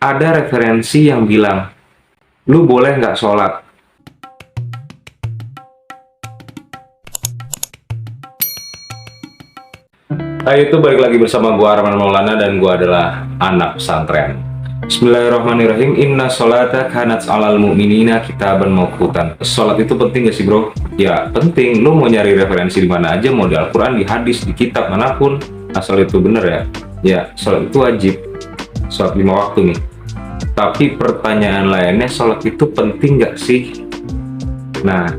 ada referensi yang bilang, lu boleh nggak sholat? Hai, itu balik lagi bersama gua Arman Maulana dan gua adalah anak pesantren. Bismillahirrahmanirrahim. Inna sholata kanat alal mu'minina kitaban mauqutan. Sholat itu penting gak sih, bro? Ya penting. Lu mau nyari referensi di mana aja, mau di Al-Quran, di hadis, di kitab manapun, asal itu bener ya. Ya, sholat itu wajib. Sholat 5 waktu nih. Tapi pertanyaan lainnya, sholat itu penting gak sih? Nah,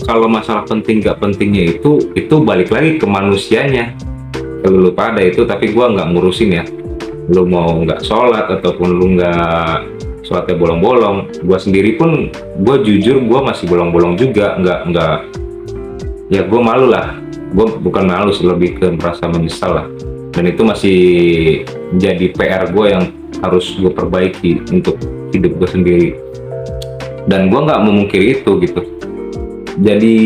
kalau masalah penting gak pentingnya itu balik lagi ke manusianya. Lu pada itu, tapi gua nggak ngurusin ya. Lu mau nggak sholat ataupun lu nggak sholatnya bolong-bolong, gua sendiri pun gua jujur gua masih bolong-bolong juga, nggak ya, gua malu lah. Gua bukan malu sih, lebih ke merasa menyesal lah, dan itu masih jadi PR gua yang harus gua perbaiki untuk hidup gua sendiri, dan gua nggak memungkiri itu gitu. Jadi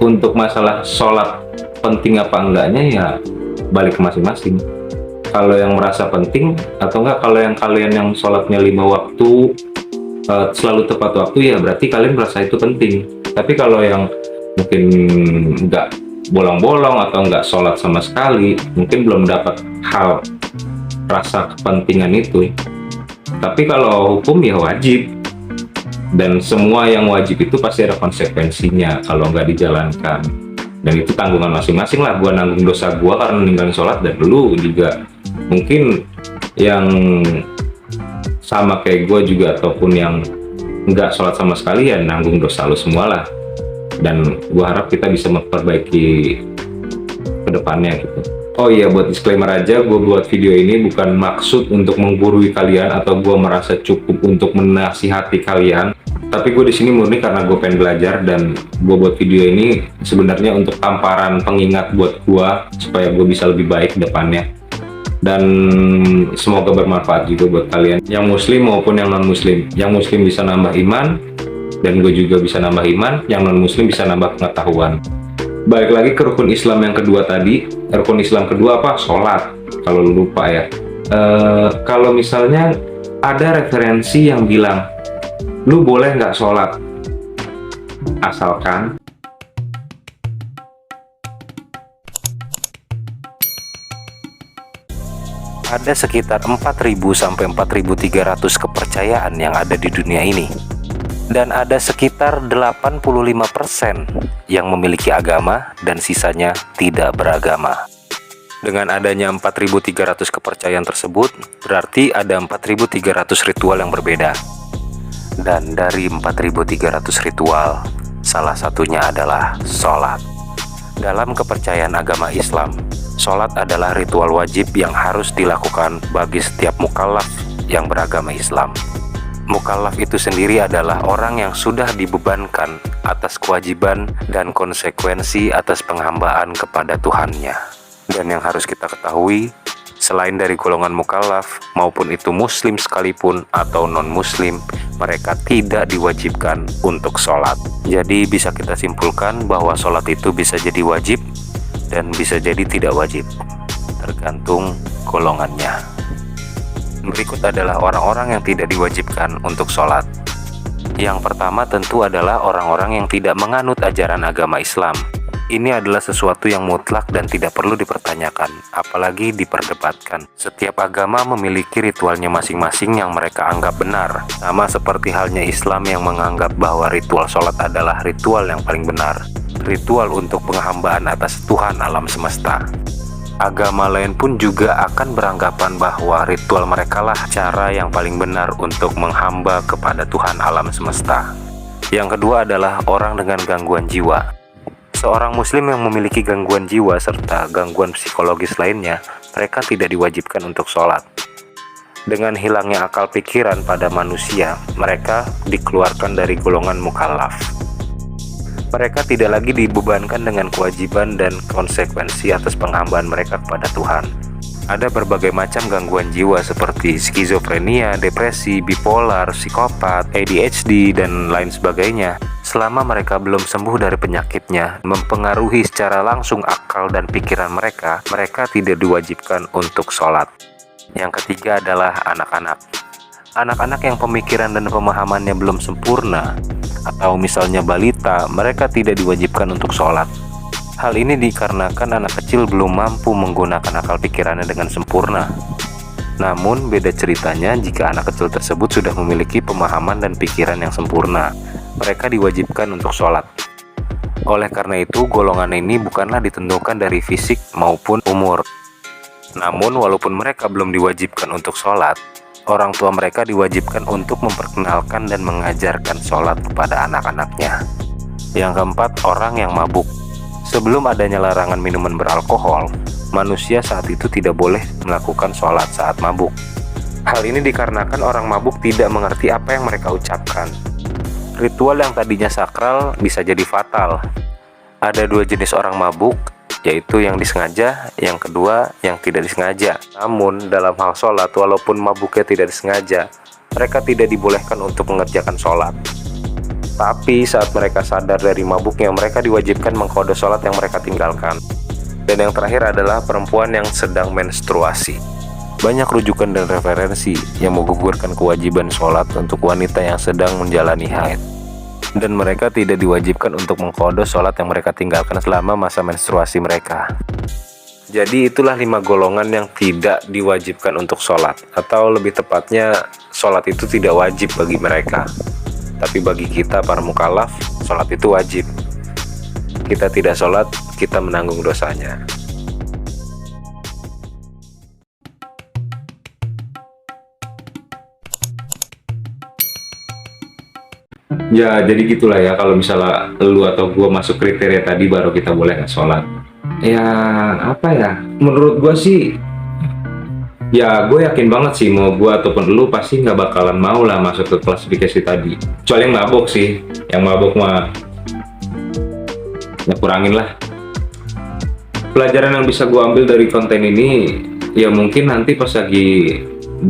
untuk masalah sholat penting apa enggaknya ya balik ke masing-masing. Kalau yang merasa penting atau enggak, kalau yang kalian yang sholatnya 5 waktu selalu tepat waktu, ya berarti kalian merasa itu penting. Tapi kalau yang mungkin enggak, bolong-bolong atau enggak sholat sama sekali, mungkin belum dapat hal rasa kepentingan itu. Tapi kalau hukum ya wajib, dan semua yang wajib itu pasti ada konsekuensinya kalau nggak dijalankan. Dan itu tanggungan masing-masing lah. Gua nanggung dosa gua karena ninggalin sholat, dan lu juga mungkin yang sama kayak gua juga ataupun yang nggak sholat sama sekali, ya nanggung dosa lu semua lah. Dan gua harap kita bisa memperbaiki kedepannya gitu. Oh iya, buat disclaimer aja, gue buat video ini bukan maksud untuk menggurui kalian atau gue merasa cukup untuk menasihati kalian. Tapi gue di sini murni karena gue pengen belajar, dan gue buat video ini sebenarnya untuk tamparan pengingat buat gue supaya gue bisa lebih baik ke depannya. Dan semoga bermanfaat juga buat kalian yang muslim maupun yang non muslim. Yang muslim bisa nambah iman, dan gue juga bisa nambah iman. Yang non muslim bisa nambah pengetahuan. Balik lagi ke rukun Islam yang kedua tadi. Rukun Islam kedua apa? Sholat. Kalau lu lupa ya. Kalau misalnya ada referensi yang bilang, lu boleh nggak sholat, asalkan ada sekitar 4.000 sampai 4.300 kepercayaan yang ada di dunia ini. Dan ada sekitar 85% yang memiliki agama dan sisanya tidak beragama. Dengan adanya 4.300 kepercayaan tersebut, berarti ada 4.300 ritual yang berbeda. Dan dari 4.300 ritual, salah satunya adalah sholat. Dalam kepercayaan agama Islam, sholat adalah ritual wajib yang harus dilakukan bagi setiap mukallaf yang beragama Islam. Mukallaf itu sendiri adalah orang yang sudah dibebankan atas kewajiban dan konsekuensi atas penghambaan kepada Tuhannya. Dan yang harus kita ketahui, selain dari golongan mukallaf, maupun itu muslim sekalipun atau non-muslim, mereka tidak diwajibkan untuk sholat. Jadi bisa kita simpulkan bahwa sholat itu bisa jadi wajib dan bisa jadi tidak wajib, tergantung golongannya. Berikut adalah orang-orang yang tidak diwajibkan untuk sholat. Yang pertama tentu adalah orang-orang yang tidak menganut ajaran agama Islam. Ini adalah sesuatu yang mutlak dan tidak perlu dipertanyakan, apalagi diperdebatkan. Setiap agama memiliki ritualnya masing-masing yang mereka anggap benar. Sama seperti halnya Islam yang menganggap bahwa ritual sholat adalah ritual yang paling benar. Ritual untuk penghambaan atas Tuhan alam semesta. Agama lain pun juga akan beranggapan bahwa ritual mereka lah cara yang paling benar untuk menghamba kepada Tuhan alam semesta. Yang kedua adalah orang dengan gangguan jiwa. Seorang muslim yang memiliki gangguan jiwa serta gangguan psikologis lainnya, mereka tidak diwajibkan untuk sholat. Dengan hilangnya akal pikiran pada manusia, mereka dikeluarkan dari golongan mukallaf. Mereka tidak lagi dibebankan dengan kewajiban dan konsekuensi atas penghambaan mereka kepada Tuhan. Ada berbagai macam gangguan jiwa seperti skizofrenia, depresi, bipolar, psikopat, ADHD, dan lain sebagainya. Selama mereka belum sembuh dari penyakitnya, mempengaruhi secara langsung akal dan pikiran mereka, mereka tidak diwajibkan untuk sholat. Yang ketiga adalah anak-anak. Anak-anak yang pemikiran dan pemahamannya belum sempurna, atau misalnya balita, mereka tidak diwajibkan untuk sholat. Hal ini dikarenakan anak kecil belum mampu menggunakan akal pikirannya dengan sempurna. Namun beda ceritanya jika anak kecil tersebut sudah memiliki pemahaman dan pikiran yang sempurna. Mereka diwajibkan untuk sholat. Oleh karena itu, golongan ini bukanlah ditentukan dari fisik maupun umur. Namun walaupun mereka belum diwajibkan untuk sholat, orang tua mereka diwajibkan untuk memperkenalkan dan mengajarkan sholat kepada anak-anaknya. Yang keempat, orang yang mabuk. Sebelum adanya larangan minuman beralkohol, manusia saat itu tidak boleh melakukan sholat saat mabuk. Hal ini dikarenakan orang mabuk tidak mengerti apa yang mereka ucapkan. Ritual yang tadinya sakral bisa jadi fatal. Ada dua jenis orang mabuk, yaitu yang disengaja, yang kedua yang tidak disengaja. Namun dalam hal sholat, walaupun mabuknya tidak disengaja, mereka tidak dibolehkan untuk mengerjakan sholat. Tapi saat mereka sadar dari mabuknya, mereka diwajibkan mengqadha sholat yang mereka tinggalkan. Dan yang terakhir adalah perempuan yang sedang menstruasi. Banyak rujukan dan referensi yang menggugurkan kewajiban sholat untuk wanita yang sedang menjalani haid. Dan mereka tidak diwajibkan untuk mengqadha sholat yang mereka tinggalkan selama masa menstruasi mereka. Jadi itulah 5 golongan yang tidak diwajibkan untuk sholat. Atau lebih tepatnya, sholat itu tidak wajib bagi mereka. Tapi bagi kita para mukallaf, sholat itu wajib. Kita tidak sholat, kita menanggung dosanya. Ya, jadi gitulah ya, kalau misalnya lu atau gua masuk kriteria tadi baru kita boleh nggak sholat. Ya, apa ya, menurut gua sih, ya gue yakin banget sih mau gua ataupun lu pasti nggak bakalan mau lah masuk ke klasifikasi tadi. Kecuali yang mabuk sih, yang mabuk mah ya kurangin lah. Pelajaran yang bisa gua ambil dari konten ini, ya mungkin nanti pas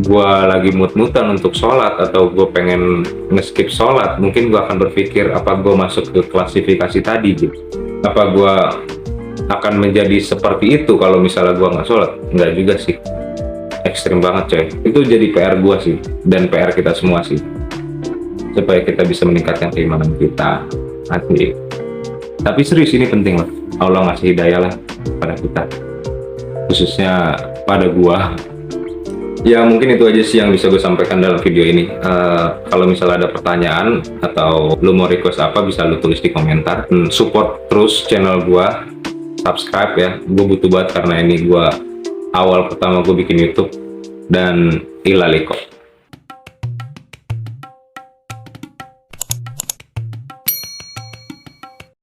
gua lagi mut-mutan untuk sholat atau gue pengen nge-skip sholat, mungkin gua akan berpikir apa gue masuk ke klasifikasi tadi gitu. Apa gua akan menjadi seperti itu kalau misalnya gua nggak sholat? Nggak juga sih, ekstrim banget coy. Itu jadi PR gua sih dan PR kita semua sih, supaya kita bisa meningkatkan keimanan kita. Asli. Tapi serius, ini penting lah, Allah ngasih hidayah lah pada kita, khususnya pada gua. Ya mungkin itu aja sih yang bisa gue sampaikan dalam video ini. Kalau misalnya ada pertanyaan atau lu mau request apa, bisa lu tulis di komentar. Support terus channel gue, subscribe ya, gue butuh banget karena ini gue awal pertama gue bikin YouTube. Dan ilaliko.